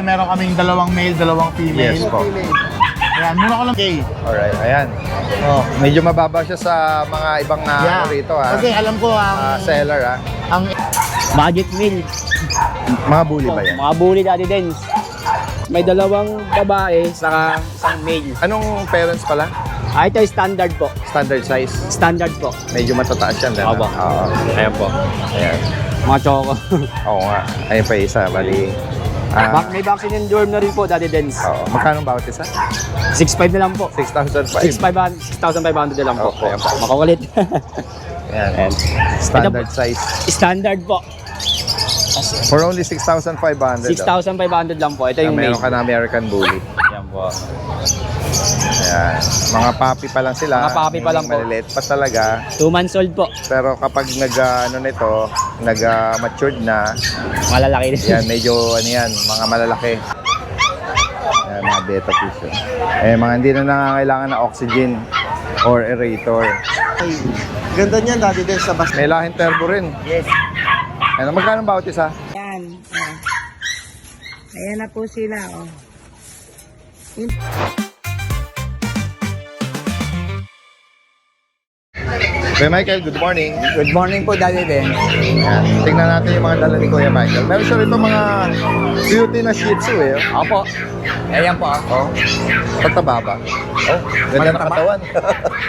Meron kaming dalawang male, dalawang female. Yes po. Ayan, muna ko lang. Okay. Alright, ayan. Oh, medyo mababa siya sa mga ibang Yeah. ano rito ha. Kasi alam ko ang Seller ha. ang Budget meal. Mga bully ba yan? Mga bully Daddy Dens. May dalawang babae, saka isang male. Anong parents pala? Ito ay standard po. Standard size? Standard po. Medyo matataas yan. Opo. Oo. Ayan po. Ayan. Mga choco. Oo nga. Ayun pa isa. Bali. May vaccine and dorm na rin po, Daddy Dens. Oo. Magkano bawat isa? 6,500 na lang po. 6,500. 6,500 na lang po. Okay. Ayan po. Makakulit. Ayan. Ayan. Standard size. Standard po. For only 6,500. 6,500 lang po. Ito yung Meron male. ka na American Bully. Ayan po. Ayan. Mga puppy pa lang sila. Mga puppy pa lang po. Maliliit pa talaga. 2 months old po. Pero kapag nag-matured na, Malalaki din. yan, medyo, mga malalaki. Yan, mga beta fish. Mga hindi na nangangailangan ng oxygen or aerator. Ay, ganda niyan, Daddy Des, sa bas. May lahing turbo rin. Yes. Ano, magkano bawat isa? Yan. Ayan na po sila. Oh. Kuya Michael, good morning. Good morning po, Daddy Dens. Yan. Tingnan natin yung mga dala ni Kuya Michael. Meron siya rito mga beauty na Shih Tzu eh. Opo. Ayan po. Oh. Tataba ba? Oh, ganda ng katawan.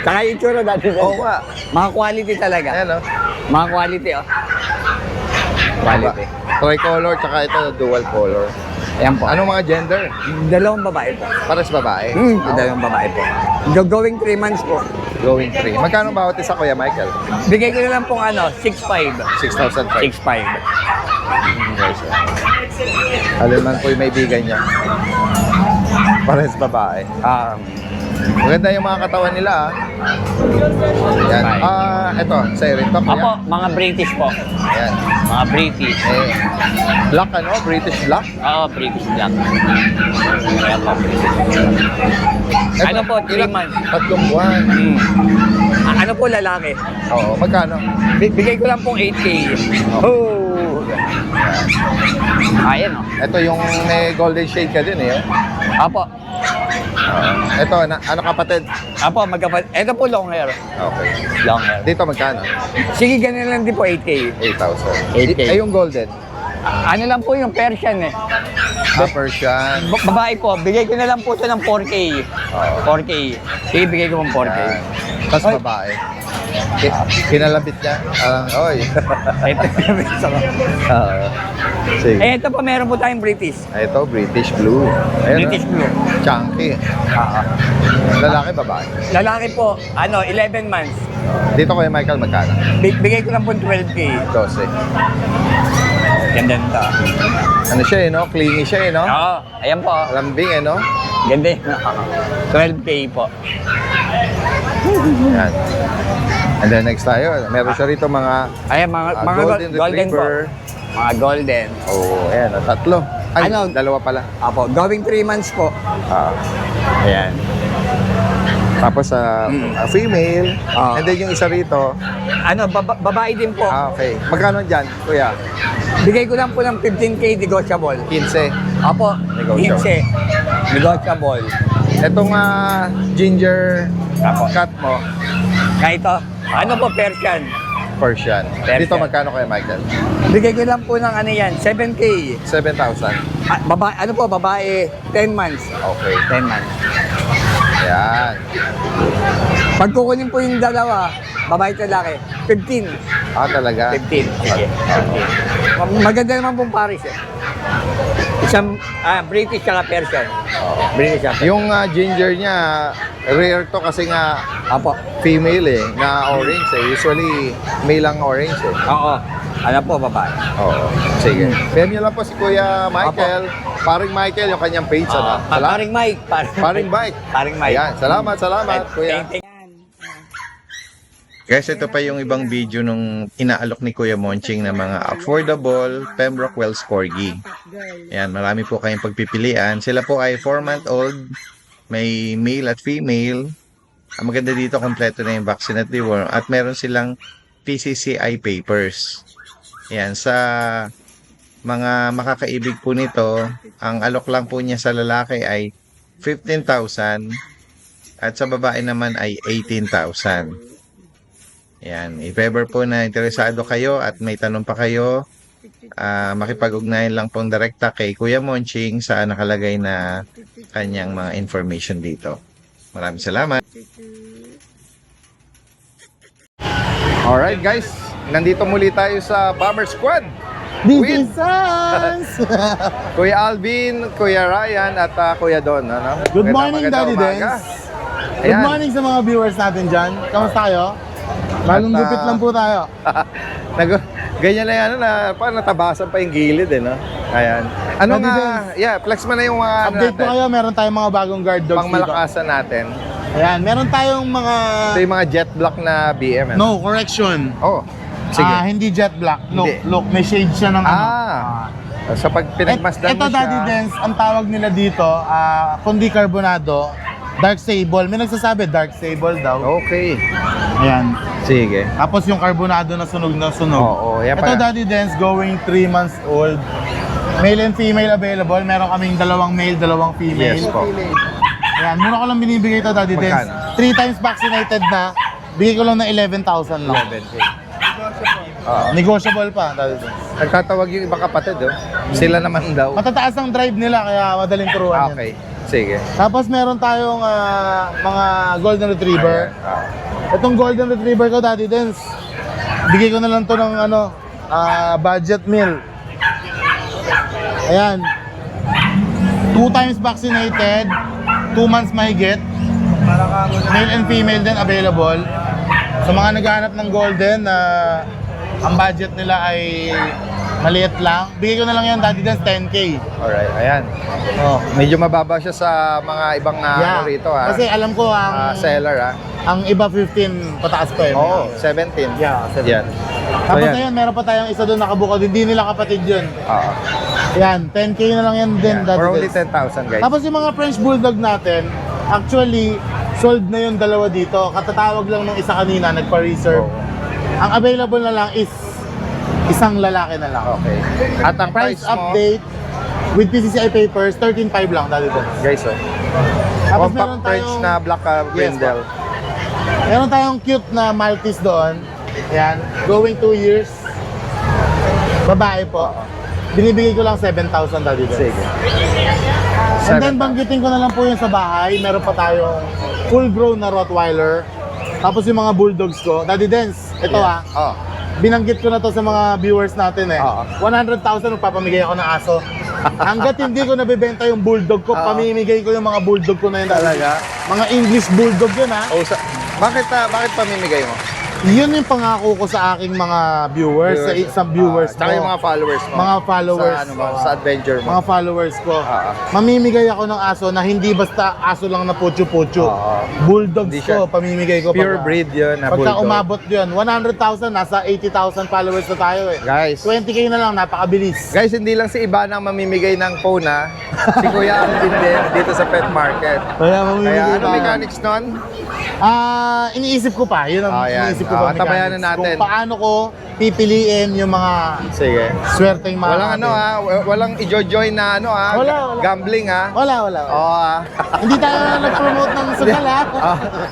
Saka yung tsura, Daddy Dens. Oo nga. Mga quality talaga. Ayan oh. Mga quality, oh. Quality. Tricolor, tsaka ito dual color. Ayan po. Anong mga gender? Dalawang babae po. Pares babae? Dalawang babae po. Going 3 months po. Going 3. Magkano bawat isa, Kuya Michael? Bigay ko na lang pong 6,500. 6,500. 6,500. Yes, sir. Alin man po yung may bigay niya. Pares babae. Maganda yung mga katawan nila ah. Yan. Ito, sa'yo rin to, Kuya. Opo, mga British po. Yan. Mga British. Black ano? British black? Oo, British black. Ayan po, British. Ano po, 3 months. 3 buwan. Ano po, lalaki? Oo, magkano? Bigay ko lang pong 8K. Oh! Ayan, oh. Ito yung may golden shade ka din eh. Apo. Ito, ano kapatid? Apo, ito po long hair. Okay. Long hair. Dito magkano? Sige, ganun lang din po, 8K. 8,000. 8K. Ay, yung golden? Ano lang po yung Persian eh. Persian. Babae po, bigay ko na lang po siya ng 4K. 4K. Sige, bigay ko ng 4K. Yan. Tapos babae. Kinalabit niya. Oy. Ito yung Sige. ito po, meron po tayong British. Ito, British Blue. Ayan, British Blue. Chunky. Lalaki, babae. Lalaki po, 11 months. Dito Kuya Michael, magkano? Bigay ko lang po 12K. 12. Ganda nito. Ano siya eh, no? Clingy siya eh, no? Oo, ayan po. Lambing eh, no? Ganda yun. 12K po. Yan. And then next tayo, meron siya rito mga Ayan, mga golden golden po. retriever. Mga golden. Oh, ayan, tatlo. Ay, Ano? dalawa pala. Apo, going 3 months po. Ayan. Tapos female. Ah. And then yung isa rito. Babae din po. Okay. Magkano dyan, kuya? Bigay ko lang po ng 15K negotiable. 15. Apo, Negotiable. 15. Negotiable. Itong ginger cat mo, Kaya ito, ano po, Persian. Persian. Persian. Dito magkano kaya, Michael? Bigay ko lang po ng 7K. 7,000. Babae, 10 months. Okay. 10 months. Yan. Pag kukunin po yung dalawa, babae at lalaki, 15. Talaga? 15. Sige, 15. Maganda naman pong Paris eh. Isang British at Persian. British at Persian. Yung ginger niya, rare to kasi nga Apo. female eh, na orange eh. Usually, male ang orange eh. Oo. Ano po, babae. Oo. Sige. PM nyo lang po si Kuya Michael. Paring Michael, yung kanyang page. Paring Mike. Paring Mike. Paring Mike. Ayan. Salamat, Kuya. Thank you. Guys, ito pa yung ibang video nung inaalok ni Kuya Monching na mga affordable Pembroke Wells Corgi. Ayan, marami po kayong pagpipilian. Sila po ay 4-month-old, may male at female. Ang maganda dito, kompleto na yung vaccine at deworm. At meron silang PCCI papers. Ayan, sa mga makakaibig po nito, ang alok lang po niya sa lalaki ay 15,000 at sa babae naman ay 18,000. Yan, if ever po na interesado kayo at may tanong pa kayo, makipag-ugnayan lang pong direkta kay Kuya Monching sa nakalagay na kanyang mga information dito. Maraming salamat. Alright guys, nandito muli tayo sa Bomber Squad. This is us! Kuya Alvin, Kuya Ryan at Kuya Don. Ano? Good morning, Magandang Daddy umaga. Dens. Good Ayan. morning sa mga viewers natin dyan. Kamusta tayo? Bagong At, gupit lang po tayo. Ganyan na yan, parang natabasan pa yung gilid no? Ayan. Ano Daddy nga, flex mo na yung mga Update ko kayo, meron tayong mga bagong guard dogs pang dito. malakasan natin. Ayan, meron tayong mga... Ito yung mga jet black na BM. No, correction. Oh, sige. Hindi jet black. Look, Hindi. look, may shade siya ng ano. So pag pinagmasdan Ito, mo siya, Daddy Dens, ang tawag nila dito, kundi carbonado, dark sable. May nagsasabi dark sable daw. okay. Ayan. Sige. Tapos yung carbonado na sunog na sunog. Oo, yan Ito, pa. Daddy Dens, going 3 months old. Male and female available. Meron kaming dalawang male, dalawang female. Yes po. Ayan, mura ko lang binibigay ito, Daddy Dens. Magkano? 3 times vaccinated na. Bigay ko lang ng 11,000 lang. 11K. Negotiable pa, Daddy Dens. Nagtatawag yung ibang kapatid, Sila naman daw. Matataas ang drive nila, kaya madaling turuan yan. Okay. Sige. Tapos meron tayong mga golden retriever. Ayan. Itong golden retriever ko, Daddy Dens, bigay ko na lang to ng budget meal. Ayan. 2 times vaccinated, 2 months mahigit. Male and female din available. Sa mga naghahanap ng golden na ang budget nila ay maliit lang, bigay ko na lang yan, Daddy Dens, 10K. Alright, ayan. Oh. Medyo mababa siya sa mga ibang Yeah. rito, Kasi alam ko seller, ang iba 15 pataas pa eh. Oo, 17. Yeah, 17. Yan. Tapos yan. ayan, meron pa tayong isa doon nakabukod. Hindi nila kapatid yun. Oo. Yan, 10K na lang yan din. Yan. Daddy For only Dens. 10,000, guys. Tapos yung mga French Bulldog natin, actually, sold na yung dalawa dito. Katatawag lang ng isa kanina, nagpa-reserve. Oo. Ang available na lang is isang lalaki na lang. Okay. At ang Price price mo, update with PCCI papers, 13.5 lang, Daddy Dens. guys, Tapos compact French na black brindle. Meron tayong cute na Maltese doon. Ayan, going 2 years. Babae po. Binibigay ko lang 7,000, Daddy Dens. Sige. And then banggitin ko na lang po yung sa bahay. Meron pa tayong full grown na Rottweiler. Tapos yung mga bulldogs ko. Daddy Dens, ito Oh. binanggit ko na to sa mga viewers natin eh. Oo. 100,000 magpapamigay ako ng aso. Hanggat hindi ko nabibenta yung bulldog ko, pamimigay ko yung mga bulldog ko na yun. Talaga? Mga English bulldog yun ha. Oh, bakit pamimigay mo? Yun yung pangako ko sa aking mga viewers, sa viewers Tsaka yung mo. mga followers mo. Mga followers. Sa adventure mo. Mga followers ko. Ah. Mamimigay ako ng aso na hindi basta aso lang na putyo-putyo. Ah. Bulldogs Hindi ko, siya- pamimigay ko. Pure pagka- breed yun na Pagka bulldog. umabot yun, 100,000, nasa 80,000 followers na tayo eh. Guys, 20K na lang, napakabilis. guys, hindi lang si Iban ang mamimigay ng phone si Kuya Alvin din dito sa pet market. Kaya mamimigay Kaya ano tayo. mechanics nun? Iniisip ko pa. Yun ang Yan. iniisip ko pa. Tabayanan mechanics. natin. Kung paano ko pipiliin yung mga Sige. swerteng mga Walang walang i-join na Wala. gambling Wala. Oo Hindi tayo nag-promote ng sugal ha.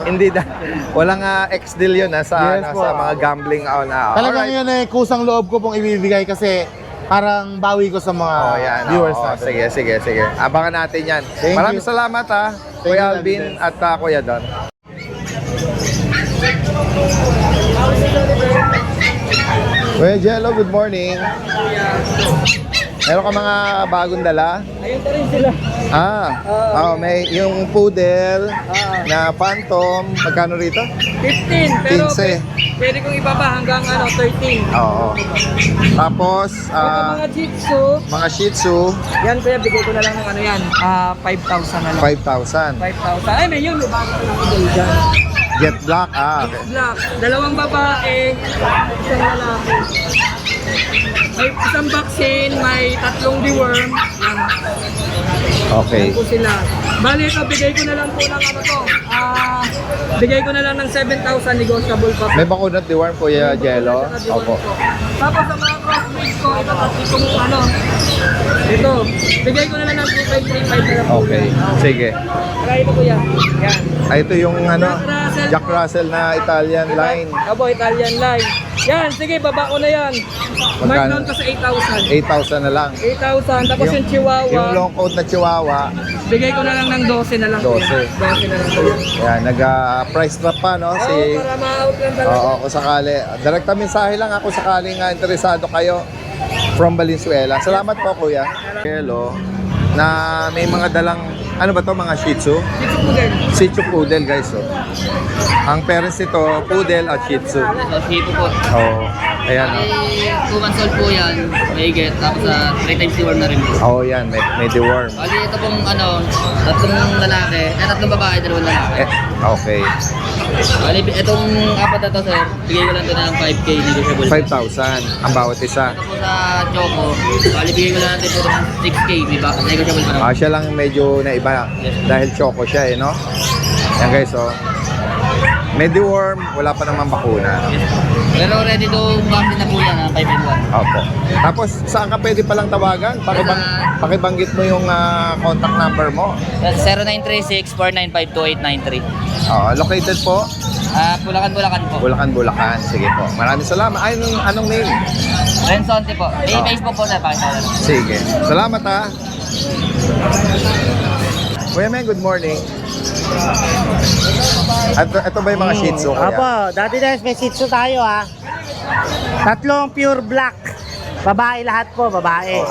hindi walang ex-deal yun sa Yes po. sa mga gambling Talagang yun eh, kusang loob ko pong ibibigay kasi parang bawi ko sa mga viewers natin. Sige. Abangan natin yan. Thank Maraming you. salamat Thank Kuya you, Alvin Daddy at Kuya Don. Kuya Jello, good morning. Meron ka mga bagong dala? Ayun pa rin sila. May yung poodle na phantom. Magkano rito? 15, pero 15. pwede kong ibaba hanggang 13. Oo. Tapos, Mga Shih Tzu, mga Shih Tzu, yan kuya, bigay ko na lang ng 5,000 na lang. 5,000. 5,000. Ay, may yun, may bago na ako dyan. Jet black, okay. Black, dalawang babae, isang lalaki. May isang vaccine, may 3 deworm. Yan. Okay. Yan po sila. Bali ito, bigay ko na lang po ng bigay ko na lang ng 7,000 negotiable pa po. May bakunat deworm, Kuya Jello? Opo. Tapos sa mga crossbreed ko, ko, ito itong ano. Ito, bigay ko na lang ng 2535 na lang po. Okay. Sige. Saka ito kuya. Yan. Ay, ito yung ano, Jack Russell na Italian line. Abo, Italian line. Yan, sige, baba ko na yan. Mark Magkano? down ko sa 8,000. 8,000 na lang. 8,000, tapos yung Chihuahua, Yung long coat na Chihuahua, bigay ko na lang ng 12 na lang. 12. kuya. 12 na lang po yan. yan, nag-price drop pa, no? Oo, para ma-out lang talaga. Oo, kung sakali. Direkta mensahe lang ako sakaling interesado kayo from Valenzuela. Salamat po, Kuya. Hello, na may mga dalang, ano ba to, mga Shih Tzu? Dito po din. Shih Tzu Poodle, guys. Oh. Ang parents nito, Poodle at Shih Tzu. Dito po. Oo. Ayan, oh. May 2 months old po yan. May get. Tapos 3 times deworm na rin po. Oo, yan. May deworm. Bali, ito pong tatlong lalaki. Tatlong babae, 2 lalaki. Okay. Bali, itong apat na to, sir. Bigay ko lang ito ng 5K negotiable. 5,000 ang bawat isa. Ito po sa Choco. Bali, bigay ko lang natin po ng 6K. Diba? Negotiable pa naman. Siya lang medyo naiba dahil choco siya, no? Yan, guys, oh. May deworm, wala pa namang bakuna. Pero ready to vaccine na po yan, 5-in-1. Opo. Tapos, saan ka pwede palang tawagan? Pakibanggit mo yung contact number mo. That's 0936-495-2893. Located po, Bulacan po. Bulacan. Sige po. Maraming salamat. Ay, anong name? Rensonte po. May Facebook po, sir. Pakita ko lang. Sige. Salamat, ha. Kuya Meng, good morning. Ito ba yung mga Shih Tzu, kuya? Apo, dati guys, may Shih Tzu tayo ha. Tatlong pure black. Babae lahat po, babae.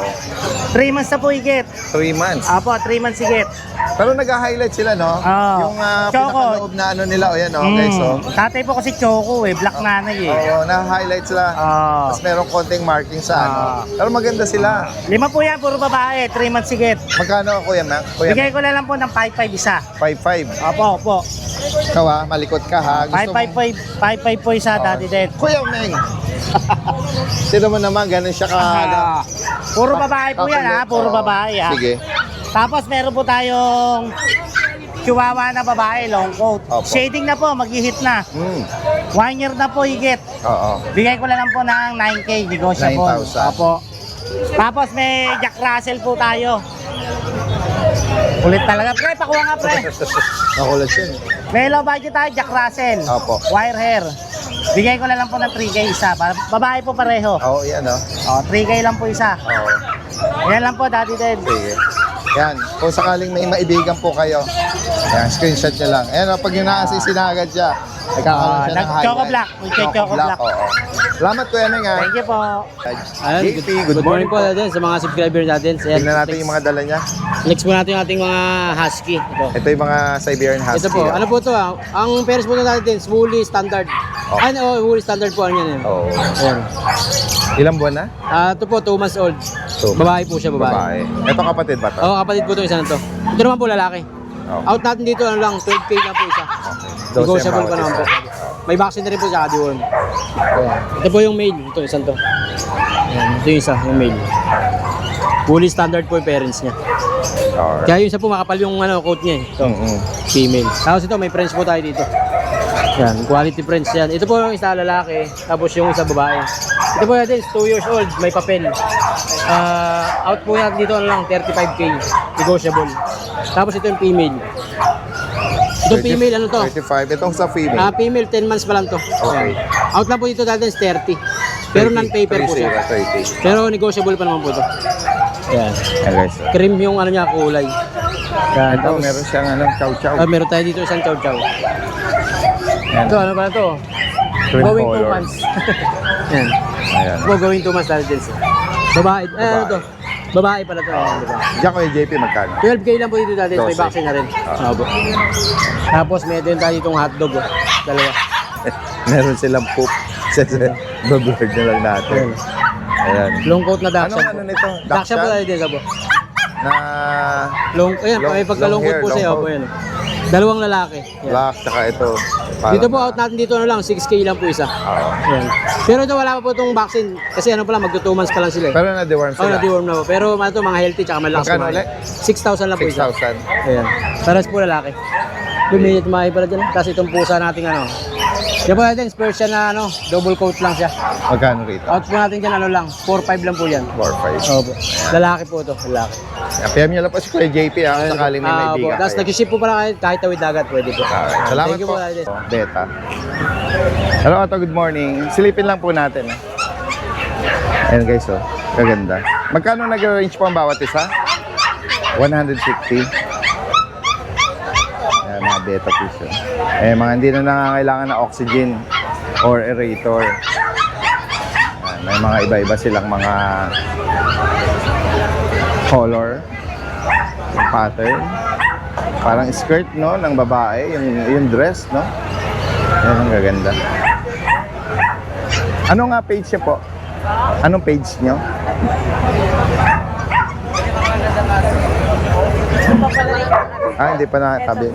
3 months na po higit. 3 months. Apo, 3 months higit. Pero nag-highlight sila, no? Oo. Yung Choco. pinakaloob na ano nila, o yan, o. Guys, o. Tatay po kasi Choco eh, black nanay eh. Oo, na-highlight sila. Oo. Tapos merong konting marking sa ano. Pero maganda sila. 5 po yan, puro babae, 3 months higit. Magkano, Kuya Meng? Kuya Bigay ko na lang po ng 5-5 isa. 5-5. Opo. Ikaw, ha? Malikot ka, ha? Gusto mo... 5-5 po isa, dati din. Kuya Meng! Sino mo naman, ganun siya ka... Puro babae po yan ha, puro babae ha. Sige. Tapos meron po tayong Chihuahua na babae, long coat. Opo. Shading na po, mag-hit na. 1 year na po higit. Oo. Bigay ko na lang po ng 9K, negotiable. 9,000. Opo. Tapos may Jack Russell po tayo. Kulit talaga. Pre, pakuha nga pre. Nakulat yun. May low budget tayo, Jack Russell. Opo. Wire hair. Bigay ko na lang po ng 3K isa. Babae po pareho. Oo, yan, o. 3K lang po isa. Oo. Yan lang po, Daddy Dad. Sige. Yan, kung sakaling may maibigan po kayo, yan, screenshot nyo lang. Ayan, pag yun sinagad siya, nagkakaroon siya ng highlight. Choco Black. We check Choco Black. Oo. Salamat, Kuya Meng, ha. Thank you po. JP, good morning po. natin sa mga subscriber natin. Ayan, Tingnan natin yung mga dala niya. next po natin yung ating mga husky. Ito yung mga Siberian Husky. Ito po, ano po ito ang pairs po natin, Woolly Standard. Oh. Woolly Standard po, ano yan. Oo. Ayan. Ilang buwan na? Ito po, 2 months old. 2 Babae po siya, babae. Ito kapatid ba to? Oo, kapatid po itong isa na to. Ito naman po lalaki. Oh. Out natin dito, ano lang, 12K lang po isa. Okay. Negotiable pa naman po. May vaccine na rin po sa deworm. Ito po yung male, ito isang to. Ayan, ito yung isa, yung male. Woolly Standard po yung parents niya. Alright. Kaya yung isa po makapal yung coat niya eh. Ito, female. Tapos ito, may French po tayo dito. Yan, quality French yan. Ito po yung isa lalaki, tapos yung isa babae. Ito po natin, 2 years old, may papel. Out po natin dito ano lang, 35K, negotiable. Tapos ito yung female. Ito female, ano to? 35. Itong sa female. Female, 10 months pa lang to. Okay. Yan. Out lang po dito natin is 30. Pero non-paper po siya. 30. Pero negotiable pa naman po ito. Yan. Ayan, guys. Cream yung ano niya, kulay. Yan. Ito, meron siyang chow-chow. Meron tayo dito isang chow-chow. Ayan. Ito, ano ba ito? Cream Going 2 color. months. Yan. Ayan. Ito, going 2 months tayo din. Babae. Ano to? Babae pala to. Diba? Diyan ko yung JP magkano? 12K lang po dito dati. May 12. vaccine na rin. Opo. Tapos meron tayo ditong hotdog. Dalawa. Meron silang poop. Bablog na lang natin. Ayan. Long coat na Dachshund. Ano nito? Dachshund po tayo din, sabo. Na Ayan, may pagka-long coat po siya. Opo, yan. Dalawang lalaki. Yan. black, tsaka ito. Dito po, out natin dito ano lang, 6K lang po isa. Yan. Pero ito wala pa po itong vaccine. Kasi ano pala, magto 2 months pa lang sila eh. Pero na-deworm Oh, sila. na-deworm na po. Pero ano to, mga healthy tsaka malakas Magkano kumain. ulit? 6,000 lang po isa. 6,000. Ayan. Paras po lalaki. Lumiyit maahay pala dyan. Kasi itong pusa nating ano, Yan po natin, Persian na ano, double coat lang siya. Magkano rito? Out po natin dyan, ano lang, 4-5 lang po yan. 4-5. Opo. Lalaki po ito, lalaki. PM nyo lang po si Kuya JP sakaling may Opo. biga Tapos nag-ship po pala kahit tawid dagat, pwede po. Alright. Salamat Thank you po. Idol. Beta. Hello, Ato. Good morning. Silipin lang po natin. Ayan guys, oh. Kaganda. Magkano nag-range po ang bawat isa? 160. Ayan, mga beta fish. Oh. Eh, mga hindi na nangangailangan ng oxygen or aerator. Ayan, may mga iba-iba silang mga color, pattern. Parang skirt, no, ng babae, yung dress, no? Yan ang gaganda. Ano nga page niya po? Anong page niyo? Hindi pa nakatabi.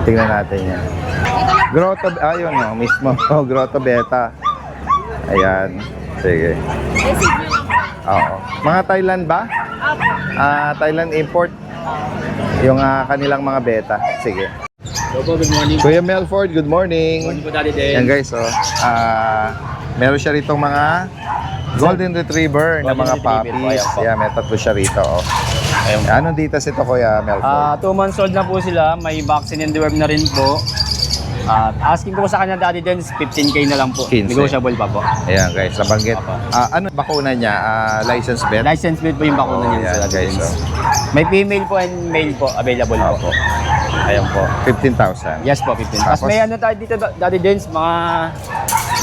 Tingnan natin yan. Grotto, ayun, no, mismo. Grotto Beta. Ayan. Sige. Oo. Mga Thailand ba? Thailand import. Yung kanilang mga beta. Sige. Opo, good morning. Kuya Melford, good morning. Good morning po, Daddy Den. Yan guys, oh. Meron siya rito mga Golden Retriever na mga Golden Retriever po, puppies. ayan po. Yeah, may tatlo siya rito, oh. Anong dito ito, Kuya Melford? 2 months old na po sila, may vaccine and deworm na rin po. Asking ko sa kanya, Daddy Den, 15K na lang po. 15. Negotiable pa po. Ayan guys, nabanggit. Ano bakuna niya? License vet? License plate po yung bakuna niya Ayan sa Daddy guys, Den. oh. May female po and male po available po. Ayan po. 15,000. Yes po, 15. Tapos Tapos? may ano tayo dito, Daddy Dens, mga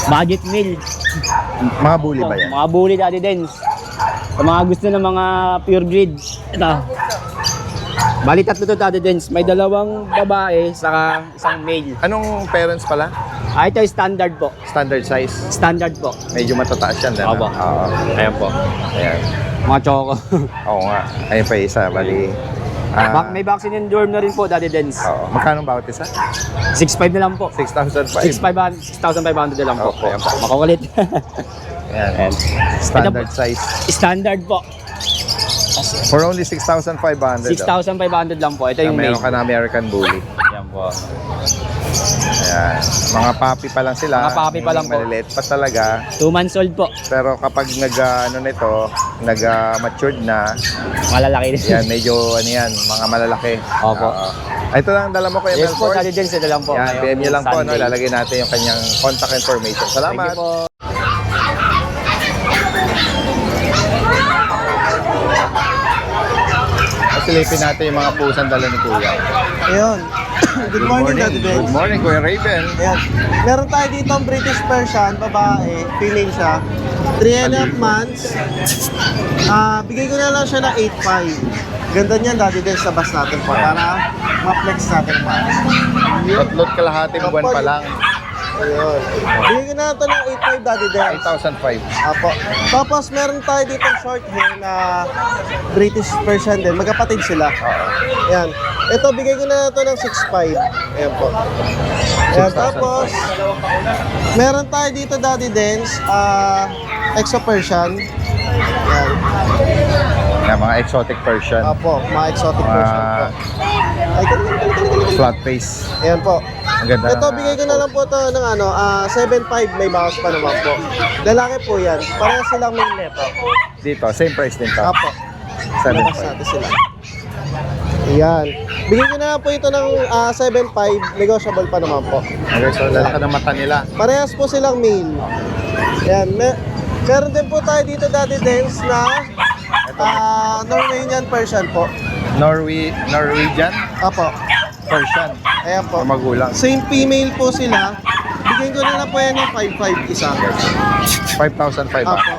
budget meal. Mga bully ba yan? Mga bully, Daddy Dens. Sa mga gusto ng mga pure breed. Ito. Bali tatlo to, Daddy Dens. May 2 babae, saka isang male. Anong parents pala? Ito yung standard po. Standard size? Standard po. Medyo matataas yan. Opo. Oo. Ayan po. Ayan. Mga choco. Oo nga. Ayun pa isa. Bali. May vaccine and dorm na rin po, Daddy Dens. Oo. Magkano bawat isa? 6,500 na lang po. 6,500. 6,500 na lang po. Opo. Ayan po. Makakulit. Ayan. Ayan. Standard Ito size. Standard po. For only 6,500. 6,500 lang po. Ito yung Meron ka male. na American Bully. Yan po. Ayan. Mga puppy pa lang sila. Mga puppy pa lang po. Maliliit pa talaga. 2 months old po. Pero kapag nag-matured na, Malalaki din. yan, medyo, mga malalaki. Opo. Oo. Ito lang dala mo, Kuya Yes po, Melford. Daddy Dens. Ito lang po. Yan, Ngayong PM nyo lang po, no? Sunday. Lalagay natin yung kanyang contact information. Thank Salamat. you po. Silipin natin yung mga pusang dala ni Kuya. Ayun. Good morning, Daddy Ben. Good morning, Kuya Raven. Ayan. Meron tayo dito ang British Persian, babae, female siya. 3.5 months. Bigay ko na lang siya ng 8.5. Ganda niyan, Daddy Ben, sa bus natin po para ma-flex natin pa. Tatlot kalahating buwan pa lang. Ayun. Bigay ko na lang ito ng 8.5, Daddy Ben. 8,500. Apo. Tapos meron tayo dito short hair na British Persian din. Magkapatid sila. Ayan. Ito, bigay ko na ito ng 6.5. Ayan po. Ayan. Tapos, meron tayo dito, Daddy Dens, Exo Persian. Ayan. Yan, mga exotic Persian. Apo, mga exotic Persian po. Ay, Flat face. ayan po. Ang ganda. Ito, bigay ko na lang po ito ng 7.5. May bawas pa naman po. Lalaki po yan. Parang silang may lepo. Dito, same price din to. Apo. Labas 7.5. natin sila. Ayan. Bigyan ko na lang po ito ng 7.5. Negotiable pa naman po. Okay, so lalaki ng mata nila. Parehas po silang male. Ayan. Meron din po tayo dito, Daddy Dens, na Norwegian Persian po. Norwegian Apo. Persian. Ayan po. Ang magulang. Same female po sila. Bigyan ko na lang po yan ng 5.5 isa. 5,500. Apo.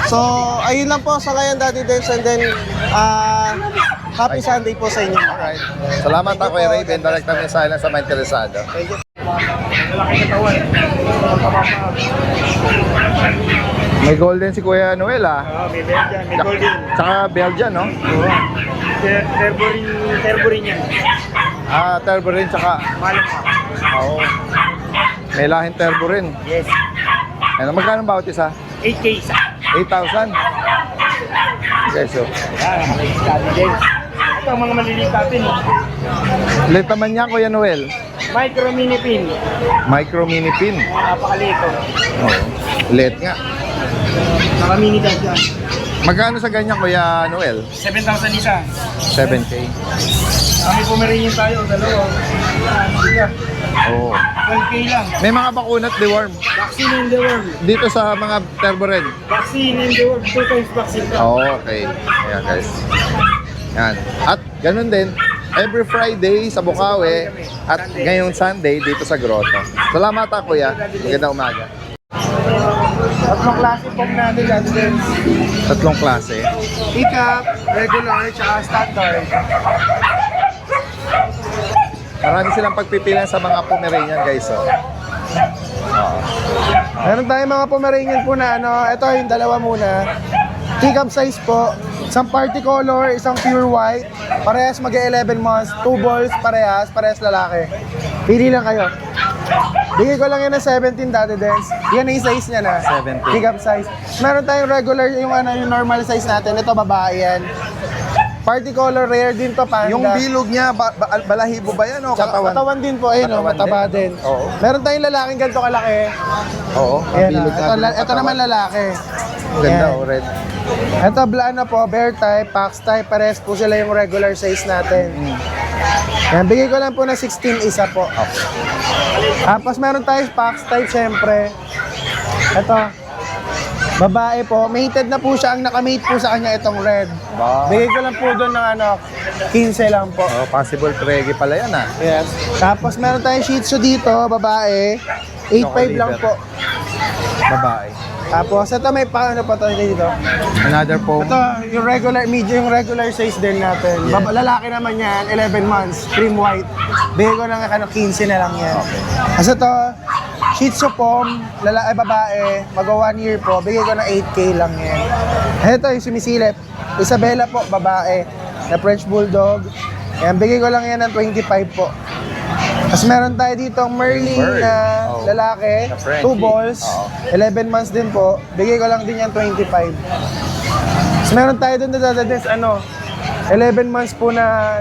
So, ayun lang po sa ngayon, Daddy Dens. And then, happy Sunday po sa inyo. Alright. Salamat ako, Kuya Raven. Direct kami sa ilan sa mga interesado. Thank you. May golden si Kuya Noel, ah. May Belgian, may Golden. Tsaka Belgian, no? Oo. Terborin yan. Turbo rin, tsaka... Malam ka. Oo. May lahing turbo rin. Yes. Ano, magkano bawat isa? 8K isa. 8,000. Okay, so. Yan, may Daddy Dens. Ito ang mga maliliit natin. Late naman niya, Kuya Noel. Micro mini pin. Micro mini pin. Napakalito. Oo. Let nga. Naka mini tag yan. Magkano sa ganyan, Kuya Noel? 7,000 isa. 7K. Kami Pomeranian tayo, dalawa. Oo. 12K lang. May mga bakunat deworm Vaccine in the world. dito sa mga Turbo Red. Vaccine in the world. 2 times vaccine ka. Oo, okay. Ayan, guys. Yan. At ganun din, every Friday sa Bukawi at ngayong Sunday dito sa Grotto. Salamat ha, Kuya. Magandang umaga. Tatlong klase pong natin natin. Tatlong klase. Pickup, regular, tsaka standard. Marami silang pagpipilian sa mga Pomeranian, guys. Oh. Meron tayong mga Pomeranian po na ano, ito yung dalawa muna. Pickup size po, isang party color, isang pure white. Parehas mag-11 months, 2 balls, parehas lalaki. Pili lang kayo. Bigay ko lang yan ng 17 dati dance. Yan yung size niya na. 17. Pickup size. Meron tayong regular, yung normal size natin. Ito babae yan. Party color, rare din to, panda. Yung bilog niya, balahibo ba yan o katawan? Katawan din po, ayun, Katawan mataba din. din. Oo. Meron tayong lalaking ganito kalaki. Oo, Ayan, bilog na. ito naman lalaki. Ang ganda, Ayan. oh, red. Ito, ano po, bear type, pax type, pares po sila yung regular size natin. Yan, bigay ko lang po na 16 isa po. Tapos meron tayo pax type, syempre. Ito, babae po, mated na po siya, ang nakamate po sa kanya itong red. Ba? Bigay ko lang po doon ng 15 lang po. Oh, possible trege pala yan ah. Yes. Tapos meron tayong Shih Tzu dito, babae. 8.5 lang po. Babae. Tapos ito may paano pa to dito. Another foam. Ito yung regular, medium regular size din natin. Lalaki naman yan, 11 months, cream white. Bigay ko lang 15 na lang yan. Kasi ito, Shih Tzu pom, babae, mag-1 year po, bigay ko ng 8K lang yan. Ito yung sumisilip, Isabella po, babae, na French Bulldog. Yan, bigay ko lang yan ng 25 po. Tapos meron tayo dito Merlin na lalaki, Na Frenchie. 2 balls, 11 months din po. Bigay ko lang din yan 25. Tapos meron tayo doon na 11 months po na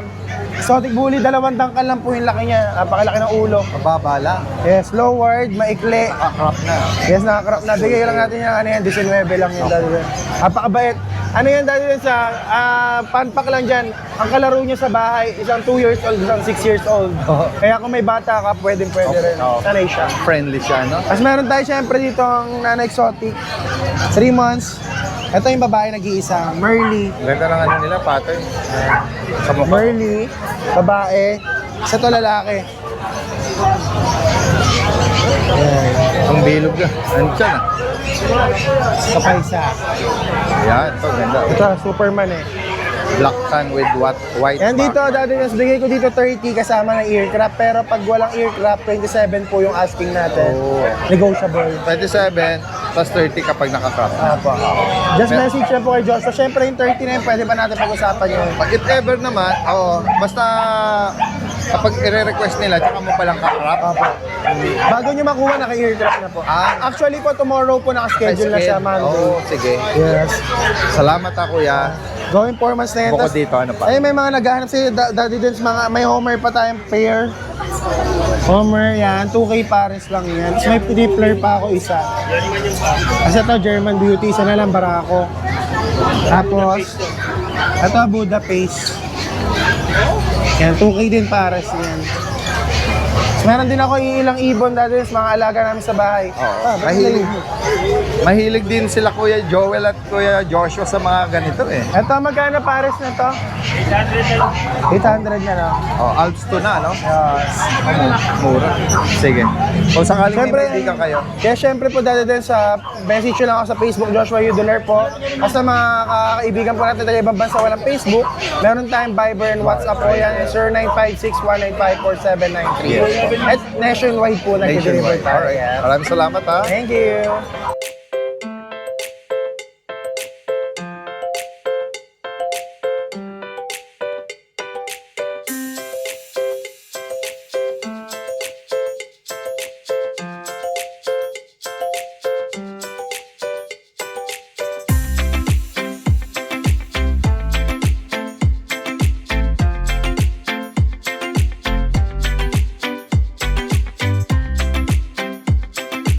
exotic bully, 2 tangkal lang po yung laki niya. Napakalaki ng ulo. Mababa lang. Yes, lowered, maikli. Nakakrop na. Yes, nakakrop na. Bigay lang natin yan, 19 lang yung dati. Napakabait. Ano yan dati sa panpak lang dyan. Ang kalaro niya sa bahay, isang 2 years old, isang 6 years old. Kaya kung may bata ka, pwede rin. Sanay siya. Friendly siya, no? Tapos meron tayo syempre dito ang Nana Exotic. 3 months. Ito yung babae nag-iisa, Merly. Ganda ng ano nila, pattern. Sa mukha. Merly, babae. Isa to lalaki. Ang bilog na. Ano siya na? Kapaysa. Ayan, ito ganda. Ito, Superman eh. Black tan with white Yan dito, back. dati mas bigay ko dito 30 kasama ng earcraft. Pero pag walang earcraft, 27 po yung asking natin. Oh. Negotiable. 27 plus 30 kapag nakakrop. Apo. Just message lang po kay Joshua. Siyempre yung 30 na yun, pwede pa natin pag-usapan yun. Pag if ever naman, basta kapag i-request nila, tsaka mo palang kakrap. Apo. Bago nyo makuha, naka-earcraft na po. Actually po, tomorrow po naka-schedule na siya, Monday. Oo, sige. Yes. Salamat ha, kuya. Going 4 months na yun. Bukod Tas- dito, ano pa? Ay, may mga naghahanap si Daddy Dance, may Homer pa tayong pair. Homer, yan. 2K pares lang yan. Tapos may Dippler pa ako isa. Kasi ito, German Beauty. Isa na lang, Barako. Tapos, ito, Budapest. Yan, 2K din pares yan. Meron din ako ilang ibon dati sa mga alaga namin sa bahay. Mahilig din sila Kuya Joel at Kuya Joshua sa mga ganito eh. Ito, magkano pares na to? 800 na lang. Alps to na, no? Yes. Mura. Sige. Kung sakaling Siyempre, may ka kayo. Kaya syempre po dati din sa message nyo lang ako sa Facebook, Joshua Udeler po. Basta mga kaibigan po natin tayo ibang bansa walang Facebook, meron tayong Viber and WhatsApp po yan, 0956-195-4793. At nationwide po nag-deliver Nationwide. tayo. Alright. Maraming salamat ha. Thank you.